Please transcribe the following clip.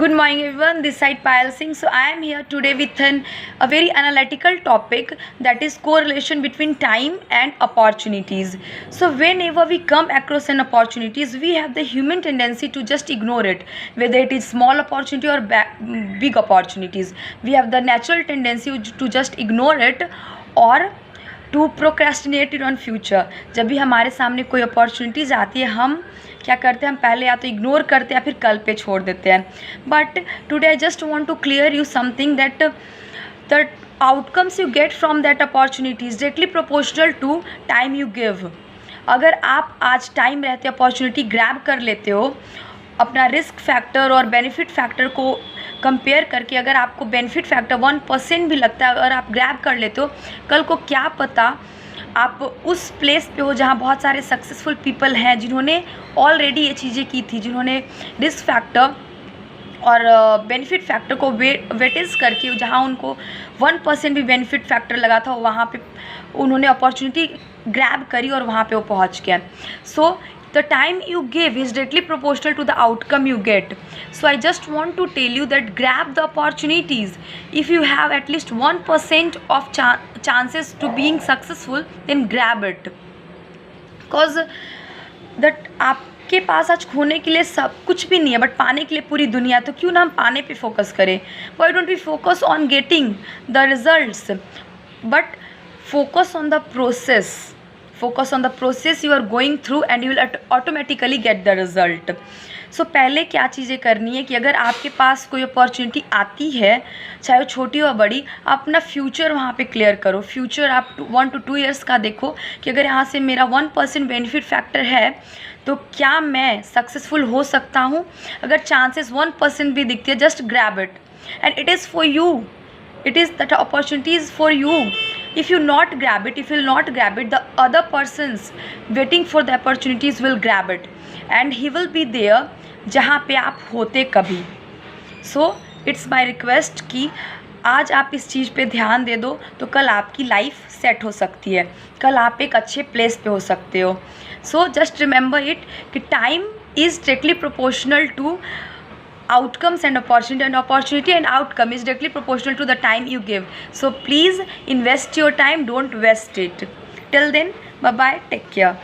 Good morning everyone, this side Payal Singh. So I am here today with a very analytical topic, that is correlation between time and opportunities. So whenever we come across an opportunities, we have the human tendency to just ignore it, whether it is small opportunity or big opportunities. We have the natural tendency to just ignore it or to procrastinated on future. जब भी हमारे सामने कोई opportunities आती है, हम क्या करते हैं, हम पहले या तो इग्नोर करते हैं या फिर कल पे छोड़ देते हैं. But today I just want to clear you something that the outcomes you get from that opportunities directly proportional to time you give. अगर आप आज टाइम रहते अपॉर्चुनिटी ग्रैब कर लेते हो, अपना रिस्क फैक्टर और बेनिफिट फैक्टर को कंपेयर करके अगर आपको बेनिफिट फैक्टर 1% भी लगता है, अगर आप ग्रैब कर लेते हो, कल को क्या पता आप उस प्लेस पे हो जहाँ बहुत सारे सक्सेसफुल पीपल हैं जिन्होंने ऑलरेडी ये चीज़ें की थी, जिन्होंने रिस्क फैक्टर और बेनिफिट फैक्टर को वेटेज करके, जहाँ उनको 1% भी बेनिफिट फैक्टर लगा था, वहाँ पे उन्होंने अपॉर्चुनिटी ग्रैब करी और वहाँ पे वो पहुँच गया. सो the time you give is directly proportional to the outcome you get. So I just want to tell you that grab the opportunities. If you have at least 1% of chances to being successful, then grab it. Because that आपके पास आज खोने के लिए सब कुछ भी नहीं है, बट पाने के लिए पूरी दुनिया. तो क्यों ना हम पाने पे फोकस करें. Why don't we focus on getting the results, but focus on the process. Focus on the process you are going through and you will automatically get the result. So पहले क्या चीज़ें करनी है कि अगर आपके पास कोई अपॉर्चुनिटी आती है, चाहे वो छोटी हो बड़ी, आप अपना फ्यूचर वहाँ पे क्लियर करो. फ्यूचर आप 1 to 2 years का देखो कि अगर यहाँ से मेरा 1% बेनिफिट फैक्टर है तो क्या मैं सक्सेसफुल हो सकता हूँ. अगर चांसेस 1% भी दिखती है, just grab it and it is for you. It is that opportunity is for you. If you not grab it, if you will not grab it, the other persons waiting for the opportunities will grab it and he will be there जहाँ पे आप होते कभी. So it's my request कि आज आप इस चीज़ पे ध्यान दे दो तो कल आपकी लाइफ सेट हो सकती है, कल आप एक अच्छे प्लेस पे हो सकते हो. So just remember it कि time is directly proportional to outcomes and opportunity and outcome is directly proportional to the time you give. So please invest your time, don't waste it. Till then, bye bye, take care.